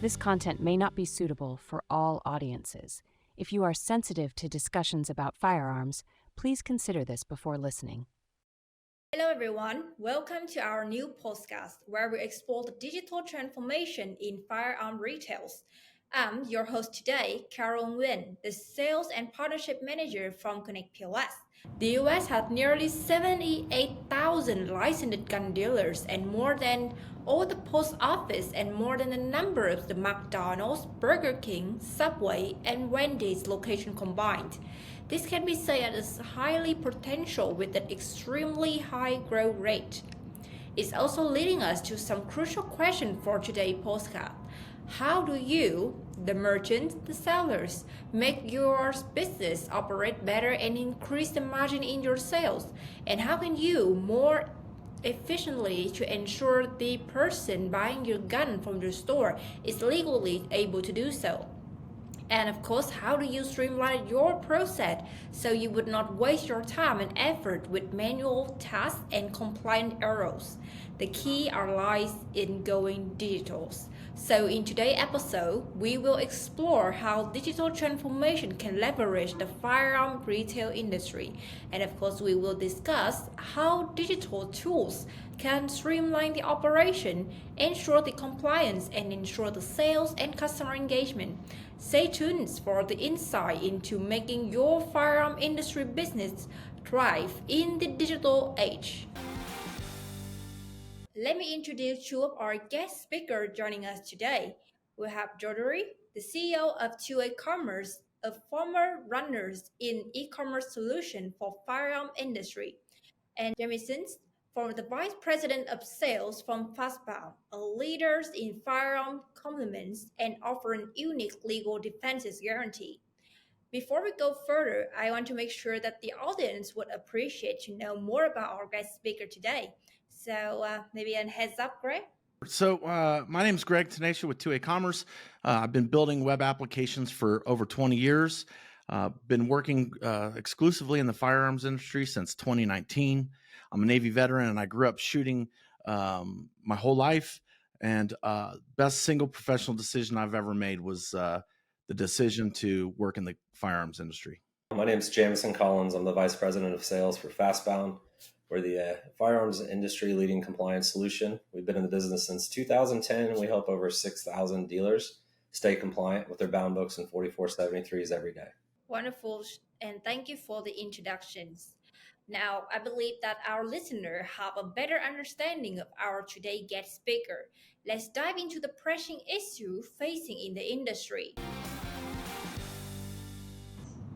This content may not be suitable for all audiences. If you are sensitive to discussions about firearms, please consider this before listening. Hello everyone, welcome to our new podcast where we explore the digital transformation in firearm retails. I'm your host today, Nguyen, the Sales and Partnership Manager from ConnectPOS. The US has nearly 78,000 licensed gun dealers and more than all the post office and more than the number of the McDonald's, Burger King, Subway, and Wendy's location combined. This can be said as highly potential with an extremely high growth rate. It's also leading us to some crucial questions for today's postcard. How do you, the merchants, the sellers, make your business operate better and increase the margin in your sales? And how can you more efficiently to ensure the person buying your gun from your store is legally able to do so? And of course, how do you streamline your process so you would not waste your time and effort with manual tasks and compliance errors? The key lies in going digital. So in today's episode, we will explore how digital transformation can leverage the firearm retail industry. And of course, we will discuss how digital tools can streamline the operation, ensure the compliance, and ensure the sales and customer engagement. Stay tuned for the insight into making your firearm industry business thrive in the digital age. Let me introduce two of our guest speakers joining us today. We have Jodari, the CEO of 2A Commerce, a former runner in e-commerce solution for firearm industry, and Jamison, for the Vice President of Sales from FastBound, a leader in firearm complements and offering unique legal defenses guarantee. Before we go further, I want to make sure that the audience would appreciate to know more about our guest speaker today. So maybe a heads up, Greg? My name is Greg Tanacea with 2A Commerce. I've been building web applications for over 20 years. Been working exclusively in the firearms industry since 2019. I'm a Navy veteran and I grew up shooting my whole life. And best single professional decision I've ever made was the decision to work in the firearms industry. My name is Jamison Collins. I'm the Vice President of Sales for FastBound. We're the firearms industry leading compliance solution. We've been in the business since 2010, and we help over 6,000 dealers stay compliant with their bound books and 4473s every day. Wonderful, and thank you for the introductions. Now, I believe that our listeners have a better understanding of our today guest speaker. Let's dive into the pressing issue facing in the industry.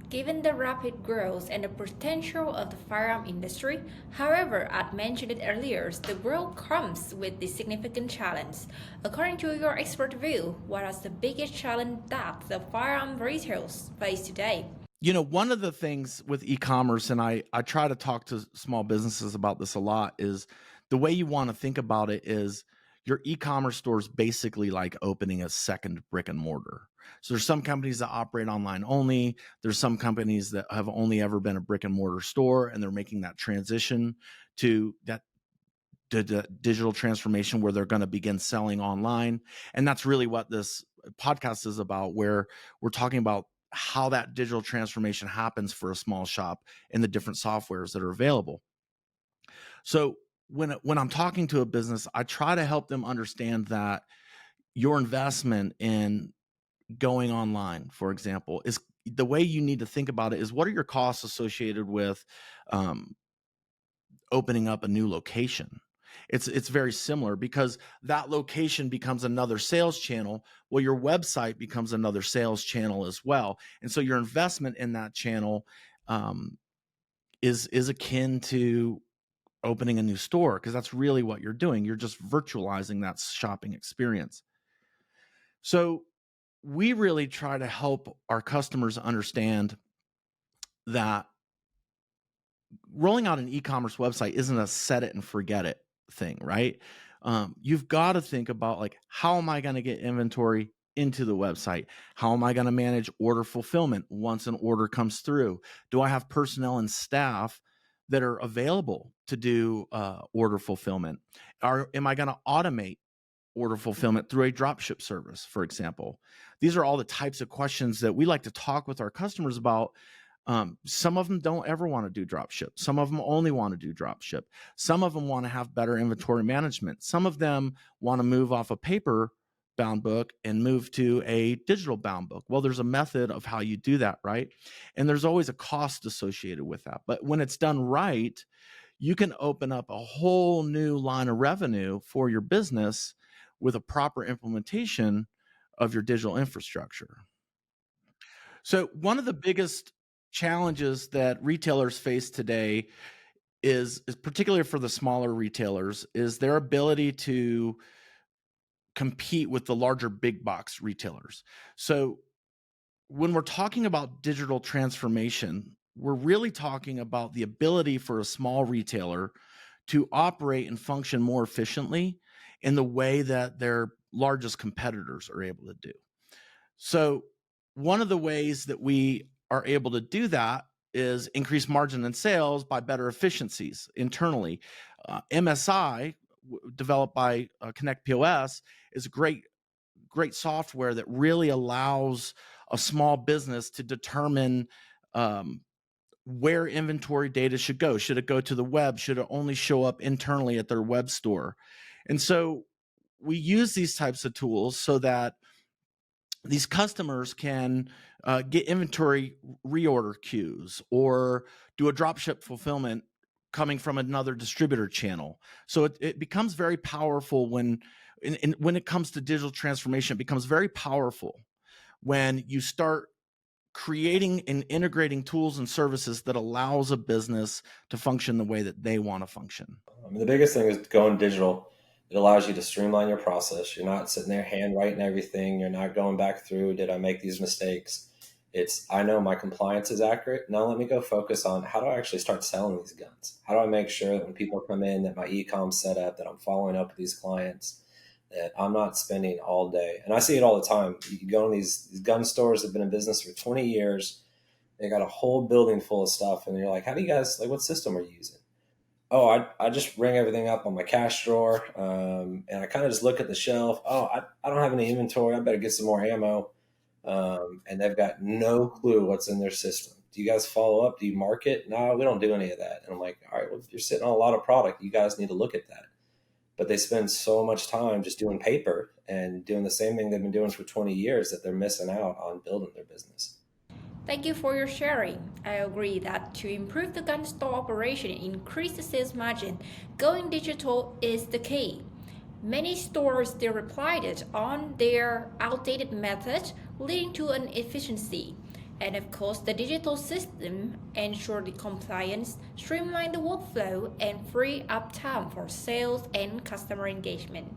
Given the rapid growth and the potential of the firearm industry, however, as mentioned earlier, the growth comes with the significant challenge. According to your expert view, what is the biggest challenge that the firearm retailers face today? You know, one of the things with e-commerce, and I try to talk to small businesses about this a lot, is the way you want to think about it is your e-commerce store is basically like opening a second brick and mortar. So there's some companies that operate online only. There's some companies that have only ever been a brick and mortar store, and they're making that transition to that digital transformation where they're going to begin selling online. And that's really what this podcast is about, where we're talking about how that digital transformation happens for a small shop and the different softwares that are available. So when I'm talking to a business, I try to help them understand that your investment in going online, for example, is the way you need to think about it is what are your costs associated with opening up a new location? It's very similar because that location becomes another sales channel. Well, your website becomes another sales channel as well. And so your investment in that channel is akin to opening a new store, because that's really what you're doing. You're just virtualizing that shopping experience. So we really try to help our customers understand that rolling out an e-commerce website isn't a set it and forget it thing, right? You've got to think about, like, how am I going to get inventory into the website? How am I going to manage order fulfillment once an order comes through? Do I have personnel and staff that are available to do order fulfillment? Am I going to automate order fulfillment through a dropship service, for example? These are all the types of questions that we like to talk with our customers about. Some of them don't ever want to do dropship. Some of them only want to do dropship. Some of them want to have better inventory management. Some of them want to move off a paper bound book and move to a digital bound book. Well, there's a method of how you do that, right? And there's always a cost associated with that. But when it's done right, you can open up a whole new line of revenue for your business with a proper implementation of your digital infrastructure. So one of the biggest challenges that retailers face today is particularly for the smaller retailers, is their ability to compete with the larger big box retailers. So when we're talking about digital transformation, we're really talking about the ability for a small retailer to operate and function more efficiently in the way that their largest competitors are able to do. So one of the ways that we are able to do that is increase margin and sales by better efficiencies internally. MSI, developed by ConnectPOS, is great software that really allows a small business to determine where inventory data should go. Should it go to the web? Should it only show up internally at their web store? And so we use these types of tools so that these customers can get inventory reorder queues or do a dropship fulfillment coming from another distributor channel. So it becomes very powerful when it comes to digital transformation. It becomes very powerful when you start creating and integrating tools and services that allows a business to function the way that they want to function. I mean, the biggest thing is going digital. It allows you to streamline your process. You're not sitting there handwriting everything. You're not going back through, did I make these mistakes? It's, I know my compliance is accurate. Now let me go focus on how do I actually start selling these guns? How do I make sure that when people come in, that my e-com set up, that I'm following up with these clients, that I'm not spending all day. And I see it all the time. You can go in these gun stores that have been in business for 20 years. They got a whole building full of stuff. And you're like, how do you guys, like, what system are you using? Oh, I just ring everything up on my cash drawer. And I kind of just look at the shelf. Oh, I don't have any inventory. I better get some more ammo. And they've got no clue what's in their system. Do you guys follow up? Do you mark it? No, we don't do any of that. And I'm like, all right, well, you're sitting on a lot of product. You guys need to look at that. But they spend so much time just doing paper and doing the same thing they've been doing for 20 years that they're missing out on building their business. Thank you for your sharing. I agree that to improve the gun store operation and increase the sales margin, going digital is the key. Many stores still relied on their outdated methods, leading to inefficiency. And of course, the digital system ensure the compliance, streamline the workflow, and free up time for sales and customer engagement.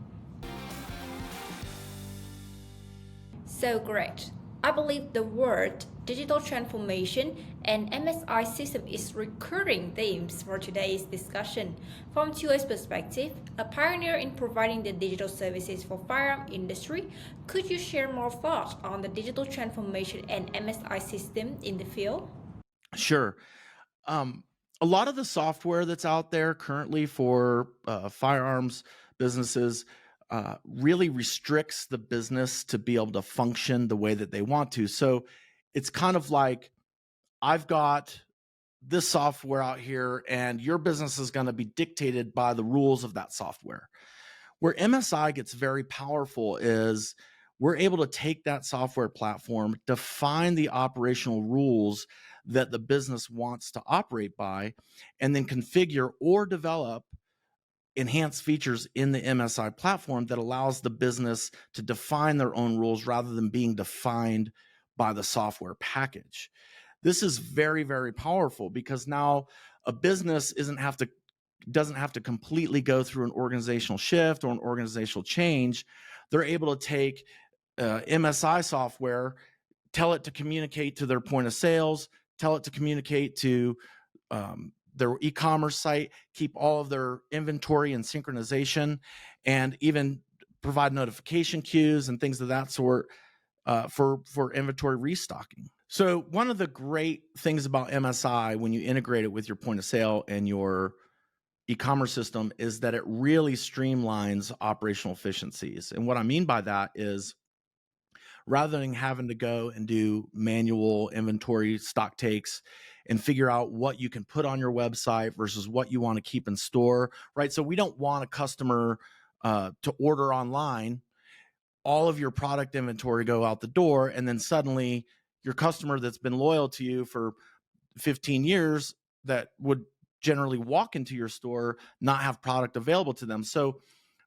So great. I believe the word digital transformation and MSI system is recurring themes for today's discussion. From TO's perspective, a pioneer in providing the digital services for firearm industry, could you share more thoughts on the digital transformation and MSI system in the field? Sure. A lot of the software that's out there currently for firearms businesses really restricts the business to be able to function the way that they want to. So it's kind of like, I've got this software out here and your business is going to be dictated by the rules of that software. Where MSI gets very powerful is we're able to take that software platform, define the operational rules that the business wants to operate by, and then configure or develop enhanced features in the MSI platform that allows the business to define their own rules rather than being defined by the software package. This is very, very powerful because now a business doesn't have to completely go through an organizational shift or an organizational change. They're able to take MSI software, tell it to communicate to their point of sales, tell it to communicate to their e-commerce site, keep all of their inventory and synchronization, and even provide notification queues and things of that sort for inventory restocking. So one of the great things about MSI when you integrate it with your point of sale and your e-commerce system is that it really streamlines operational efficiencies. And what I mean by that is, rather than having to go and do manual inventory stock takes and figure out what you can put on your website versus what you want to keep in store, right? So we don't want a customer to order online, all of your product inventory go out the door, and then suddenly your customer that's been loyal to you for 15 years that would generally walk into your store not have product available to them. So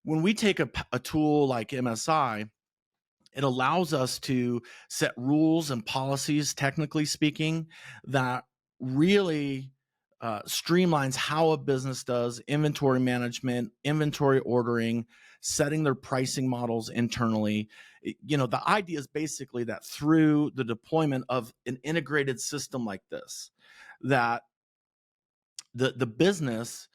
when we take a tool like MSI, it allows us to set rules and policies, technically speaking, that really streamlines how a business does inventory management, inventory ordering, setting their pricing models internally. The idea is basically that through the deployment of an integrated system like this, that the business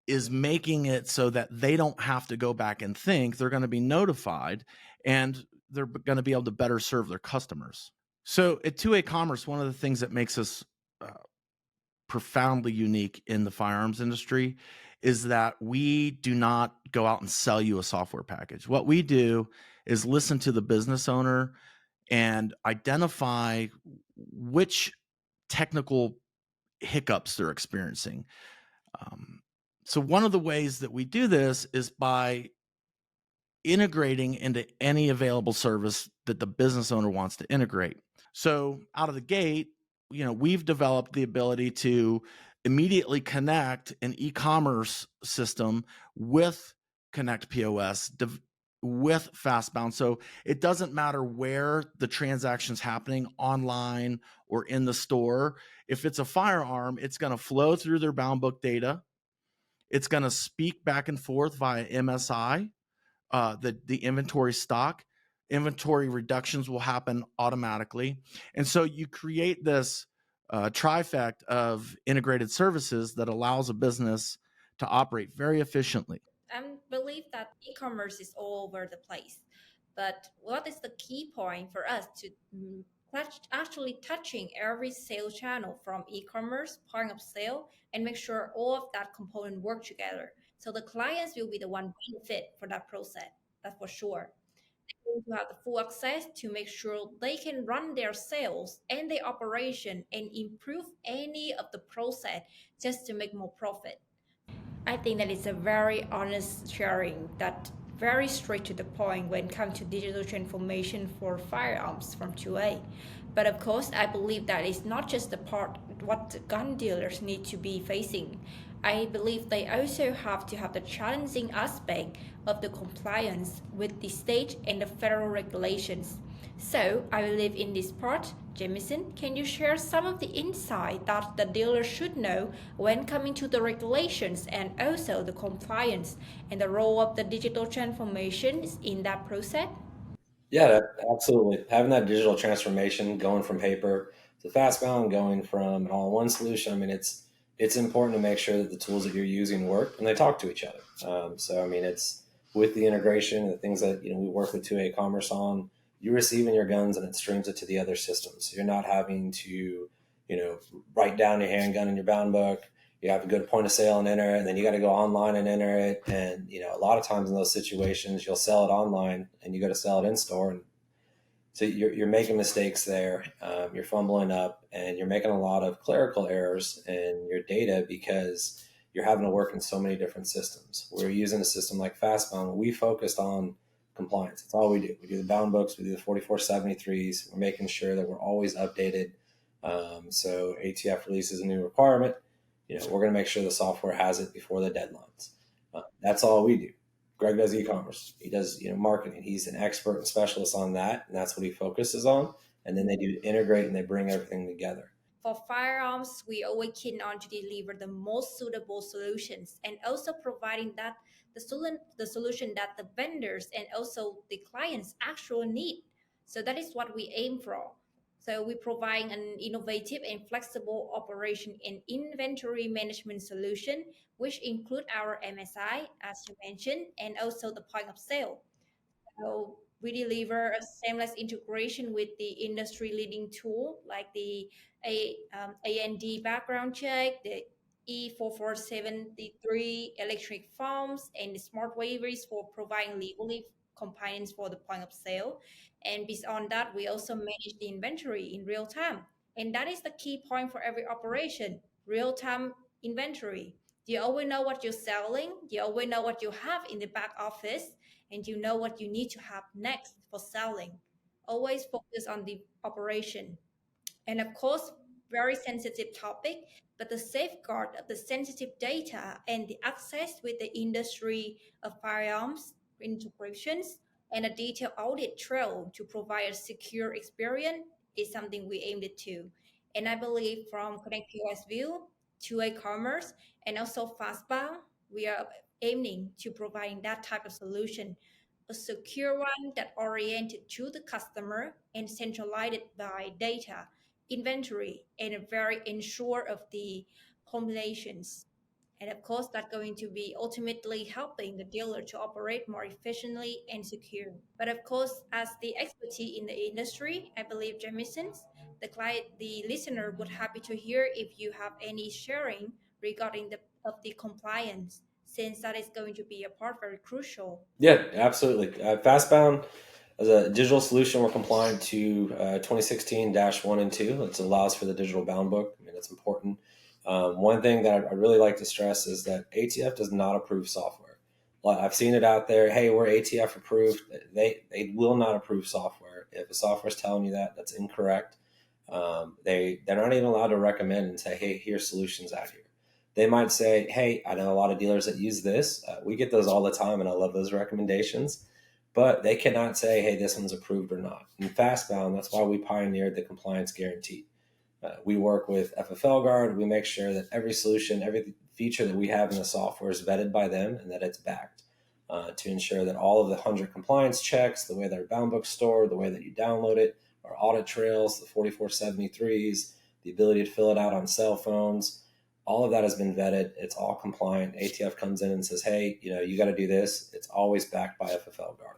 is making it so that they don't have to go back and think. They're going to be notified, and they're going to be able to better serve their customers. So at 2A Commerce, one of the things that makes us profoundly unique in the firearms industry is that we do not go out and sell you a software package. What we do is listen to the business owner and identify which technical hiccups they're experiencing. So one of the ways that we do this is by integrating into any available service that the business owner wants to integrate. So out of the gate, we've developed the ability to immediately connect an e-commerce system with ConnectPOS, with FastBound. So it doesn't matter where the transaction's happening, online or in the store. If it's a firearm, it's going to flow through their bound book data. It's going to speak back and forth via MSI, the inventory stock. Inventory reductions will happen automatically. And so you create this trifecta of integrated services that allows a business to operate very efficiently. I believe that e-commerce is all over the place. But what is the key point for us to actually touching every sales channel from e-commerce, point of sale, and make sure all of that component work together? So the clients will be the one benefit for that process. That's for sure. They going to have the full access to make sure they can run their sales and their operation and improve any of the process just to make more profit. I think that it's a very honest sharing that very straight to the point when it comes to digital transformation for firearms from 2A. But of course, I believe that it's not just the part what the gun dealers need to be facing. I believe they also have to have the challenging aspect of the compliance with the state and the federal regulations. So I believe in this part, Jamison, can you share some of the insight that the dealer should know when coming to the regulations and also the compliance and the role of the digital transformations in that process? Yeah, absolutely. Having that digital transformation, going from paper to FastBound, going from an all-in-one solution. I mean, it's important to make sure that the tools that you're using work and they talk to each other. So, I mean, it's with the integration, the things that we work with 2A Commerce on. You're receiving your guns and it streams it to the other systems. So you're not having to, write down your handgun in your bound book. You have to go to point of sale and enter it, and then you got to go online and enter it. And a lot of times in those situations, you'll sell it online and you got to sell it in store, and so you're making mistakes there. You're fumbling up, and you're making a lot of clerical errors in your data because you're having to work in so many different systems. We're using a system like FastBound. We focused on compliance. That's all we do. We do the bound books. We do the 4473s. We're making sure that we're always updated. So ATF releases a new requirement. We're going to make sure the software has it before the deadlines. That's all we do. Greg does e-commerce. He does, marketing. He's an expert and specialist on that, and that's what he focuses on. And then they do integrate and they bring everything together. For firearms, we always keen on to deliver the most suitable solutions and also providing that the solution that the vendors and also the clients actually need. So that is what we aim for. So we provide an innovative and flexible operation and inventory management solution, which include our MSI, as you mentioned, and also the point of sale. So we deliver a seamless integration with the industry leading tool like the AND background check, the E4473 electronic forms and the smart waivers for providing legally compliance for the point of sale. And beyond that, we also manage the inventory in real time. And that is the key point for every operation, real time inventory. You always know what you're selling, you always know what you have in the back office, and you know what you need to have next for selling. Always focus on the operation. And of course, very sensitive topic, but the safeguard of the sensitive data and the access with the industry of firearms integrations and a detailed audit trail to provide a secure experience is something we aimed at to. And I believe from ConnectPOS view to e-commerce and also FastBound, we are aiming to providing that type of solution, a secure one that oriented to the customer and centralized by data inventory and a very ensure of the combinations. And of course, that's going to be ultimately helping the dealer to operate more efficiently and secure. But of course, as the expertise in the industry, I believe Jamison's, the listener would happy to hear if you have any sharing regarding the compliance, since that is going to be a part very crucial. Yeah, absolutely. FastBound as a digital solution, we're compliant to 2016-1 and 2. It allows for the digital bound book. I mean, it's important. One thing that I really like to stress is that ATF does not approve software. Well, I've seen it out there. Hey, we're ATF approved. They will not approve software. If a software is telling you that, that's incorrect. They're not even allowed to recommend and say, hey, here's solutions out here. They might say, hey, I know a lot of dealers that use this. We get those all the time, and I love those recommendations. But they cannot say, hey, this one's approved or not. In FastBound, that's why we pioneered the compliance guarantee. We work with FFL Guard. We make sure that every solution, every feature that we have in the software is vetted by them and that it's backed to ensure that all of the 100 compliance checks, the way that our bound book's stored, the way that you download it, our audit trails, the 4473s, the ability to fill it out on cell phones, all of that has been vetted. It's all compliant. ATF comes in and says, hey, you got to do this. It's always backed by FFL Guard.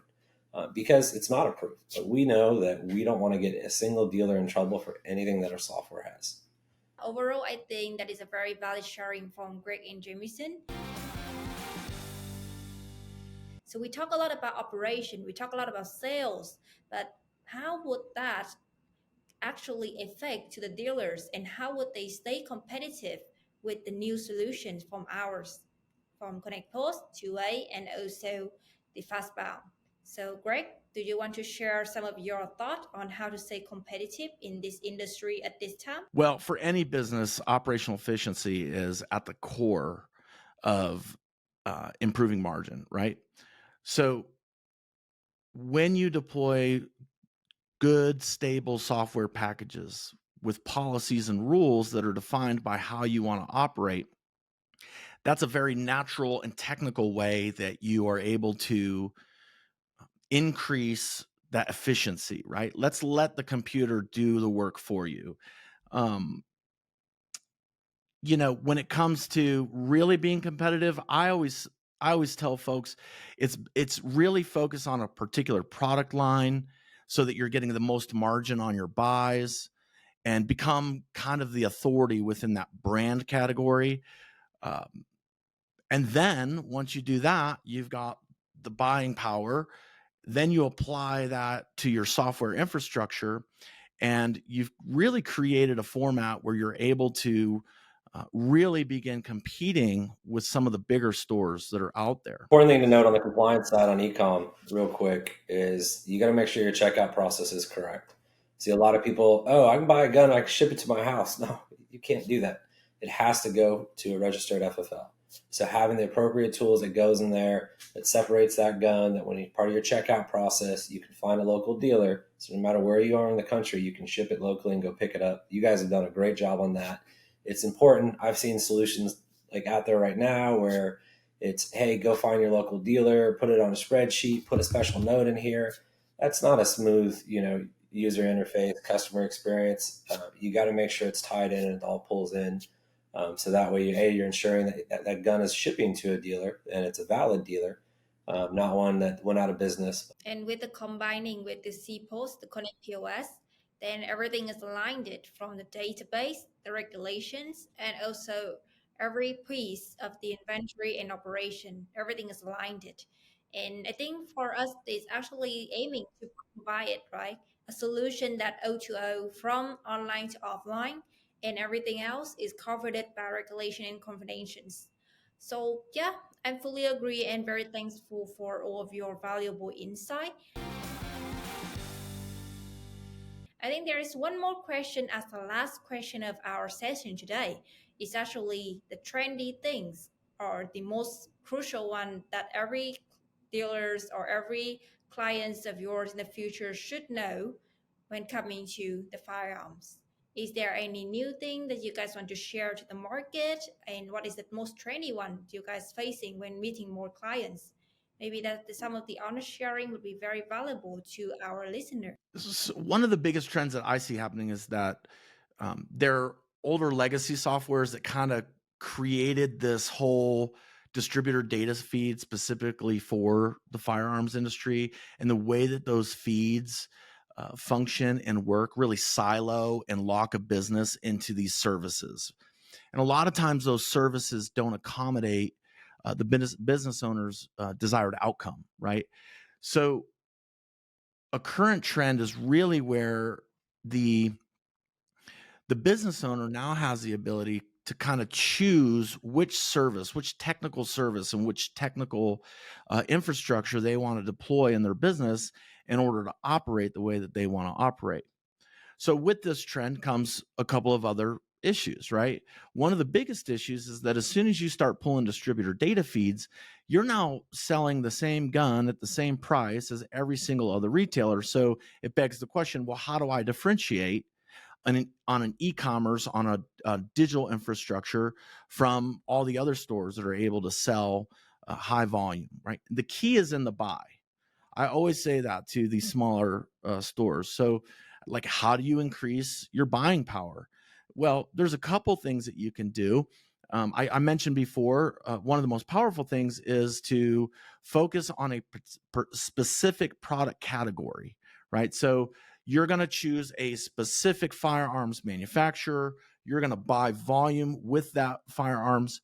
Because it's not approved. But we know that we don't want to get a single dealer in trouble for anything that our software has. Overall, I think that is a very valid sharing from Greg and Jamison. So we talk a lot about operation, we talk a lot about sales, but how would that actually affect to the dealers and how would they stay competitive with the new solutions from ours, from ConnectPOS, 2A, and also the FastBound? So Greg, do you want to share some of your thought on how to stay competitive in this industry at this time? Well, for any business, operational efficiency is at the core of improving margin, right? So when you deploy good, stable software packages with policies and rules that are defined by how you want to operate, that's a very natural and technical way that you are able to increase that efficiency, right? Let's let the computer do the work for you. When it comes to really being competitive, I always tell folks it's really focus on a particular product line so that you're getting the most margin on your buys and become kind of the authority within that brand category. And then once you do that, you've got the buying power. Then you apply that to your software infrastructure, and you've really created a format where you're able to really begin competing with some of the bigger stores that are out there. Important thing to note on the compliance side on e-com, real quick, is you got to make sure your checkout process is correct. See, a lot of people, I can buy a gun, I can ship it to my house. No, you can't do that. It has to go to a registered FFL. So having the appropriate tools that goes in there that separates that gun, that when you're part of your checkout process, you can find a local dealer. So no matter where you are in the country, you can ship it locally and go pick it up. You guys have done a great job on that. It's important. I've seen solutions like out there right now where it's, hey, go find your local dealer, put it on a spreadsheet, put a special note in here. That's not a smooth, user interface, customer experience. You got to make sure it's tied in and it all pulls in. So that way, you're ensuring that gun is shipping to a dealer and it's a valid dealer, not one that went out of business. And with the combining with the CPOS, the ConnectPOS, then everything is aligned from the database, the regulations, and also every piece of the inventory and operation, everything is aligned. And I think for us, it's actually aiming to provide it, right? A solution that O2O from online to offline and everything else is covered it by regulation and confidentials. So yeah, I fully agree and very thankful for all of your valuable insight. I think there is one more question as the last question of our session today. It's actually the trendy things or the most crucial one that every dealers or every clients of yours in the future should know when coming to the firearms. Is there any new thing that you guys want to share to the market? And what is the most trendy one you guys facing when meeting more clients? Maybe that some of the honest sharing would be very valuable to our listeners. This is one of the biggest trends that I see happening is that there are older legacy softwares that kind of created this whole distributor data feed specifically for the firearms industry, and the way that those feeds function and work really silo and lock a business into these services. And a lot of times those services don't accommodate the business owner's desired outcome, right? So a current trend is really where the business owner now has the ability to kind of choose which service, which technical service, and which technical infrastructure they want to deploy in their business in order to operate the way that they want to operate. So with this trend comes a couple of other issues, right? One of the biggest issues is that as soon as you start pulling distributor data feeds, you're now selling the same gun at the same price as every single other retailer. So it begs the question, well, how do I differentiate on an e-commerce, on a digital infrastructure from all the other stores that are able to sell high volume, right? The key is in the buy. I always say that to these smaller stores. So, like, how do you increase your buying power? Well, there's a couple things that you can do. I mentioned before, one of the most powerful things is to focus on a specific product category, right? So you're going to choose a specific firearms manufacturer. You're going to buy volume with that firearms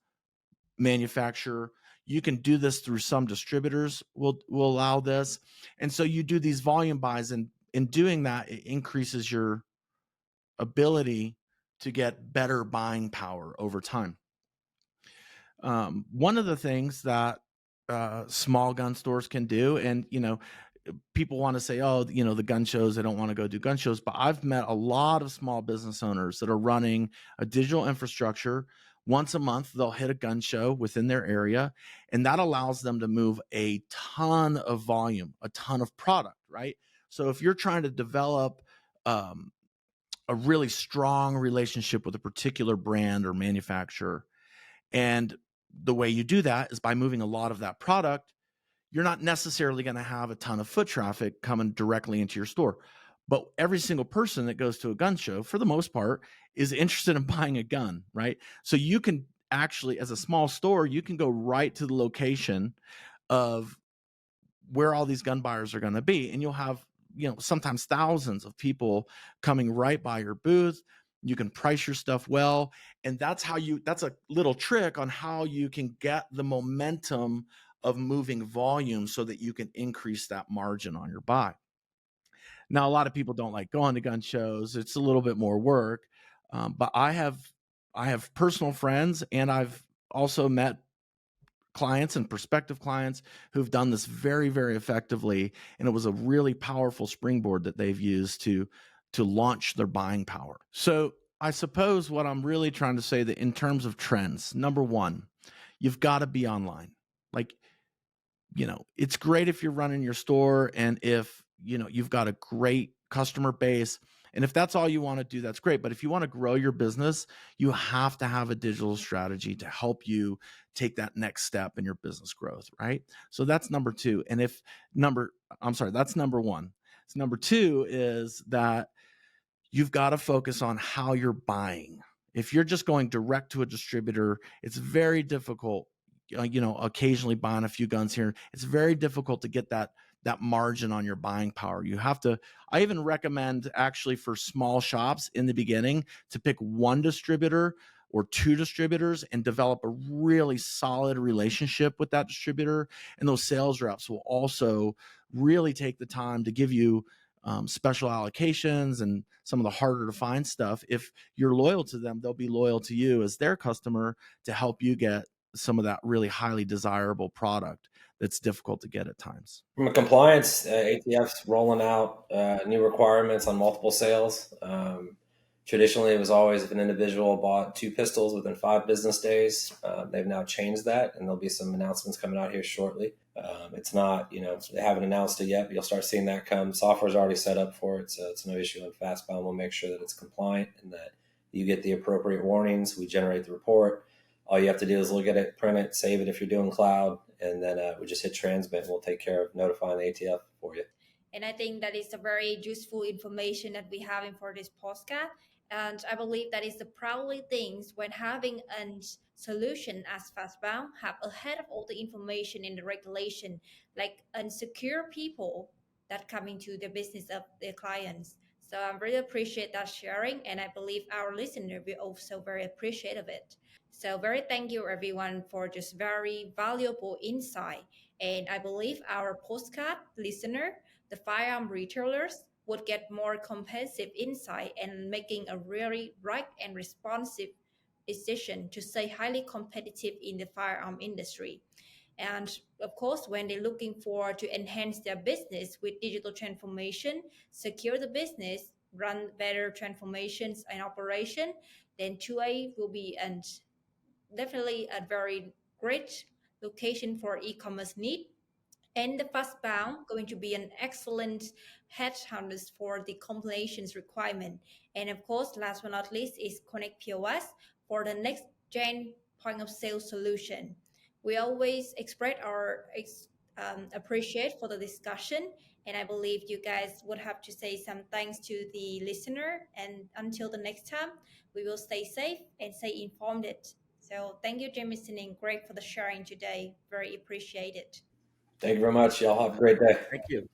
manufacturer. You can do this through some distributors will allow this. And so you do these volume buys, and in doing that, it increases your ability to get better buying power over time. One of the things that small gun stores can do, and people want to say, oh, the gun shows, they don't want to go do gun shows, but I've met a lot of small business owners that are running a digital infrastructure. Once a month, they'll hit a gun show within their area, and that allows them to move a ton of volume, a ton of product, right? So if you're trying to develop a really strong relationship with a particular brand or manufacturer, and the way you do that is by moving a lot of that product, you're not necessarily going to have a ton of foot traffic coming directly into your store. But every single person that goes to a gun show, for the most part, is interested in buying a gun, right? So you can actually, as a small store, you can go right to the location of where all these gun buyers are going to be, and you'll have, sometimes thousands of people coming right by your booth. You can price your stuff well, and that's a little trick on how you can get the momentum of moving volume so that you can increase that margin on your buy. Now, a lot of people don't like going to gun shows. It's a little bit more work, but I have personal friends, and I've also met clients and prospective clients who've done this very, very effectively, and it was a really powerful springboard that they've used to launch their buying power. So I suppose what I'm really trying to say, that in terms of trends, number one, you've got to be online. Like, it's great if you're running your store and if, you've got a great customer base. And if that's all you want to do, that's great. But if you want to grow your business, you have to have a digital strategy to help you take that next step in your business growth, right? So that's number two. And that's number one. So number two is that you've got to focus on how you're buying. If you're just going direct to a distributor, it's very difficult, occasionally buying a few guns here. It's very difficult to get that margin on your buying power. I even recommend, actually, for small shops in the beginning, to pick one distributor or 2 distributors and develop a really solid relationship with that distributor. And those sales reps will also really take the time to give you special allocations and some of the harder to find stuff. If you're loyal to them, they'll be loyal to you as their customer to help you get some of that really highly desirable product that's difficult to get at times. From a compliance, ATF's rolling out new requirements on multiple sales. Traditionally, it was always if an individual bought 2 pistols within 5 business days. They've now changed that, and there'll be some announcements coming out here shortly. It's not, they haven't announced it yet, but you'll start seeing that come. Software's already set up for it, so it's no issue on FastBound. We'll make sure that it's compliant and that you get the appropriate warnings. We generate the report. All you have to do is look at it, print it, save it if you're doing cloud, and then we just hit transmit, and we'll take care of notifying the ATF for you. And I think that is a very useful information that we have in for this podcast. And I believe that is the probably things when having a solution as FastBound have ahead of all the information in the regulation, like unsecure people that come into the business of their clients. So I really appreciate that sharing, and I believe our listener will also very appreciate of it. So very thank you everyone for just very valuable insight. And I believe our postcard listener, the firearm retailers, would get more comprehensive insight and making a really right and responsive decision to stay highly competitive in the firearm industry. And of course, when they're looking for to enhance their business with digital transformation, secure the business, run better transformations and operation, then 2A will be definitely a very great location for e-commerce need. And the FastBound going to be an excellent headhunters for the compliance requirement. And of course, last but not least is ConnectPOS for the next gen point of sale solution. We always express our appreciate for the discussion, and I believe you guys would have to say some thanks to the listener. And until the next time, we will stay safe and stay informed. So thank you, Jamison, and Greg, for the sharing today. Very appreciated. Thank you very much. Y'all have a great day. Thank you.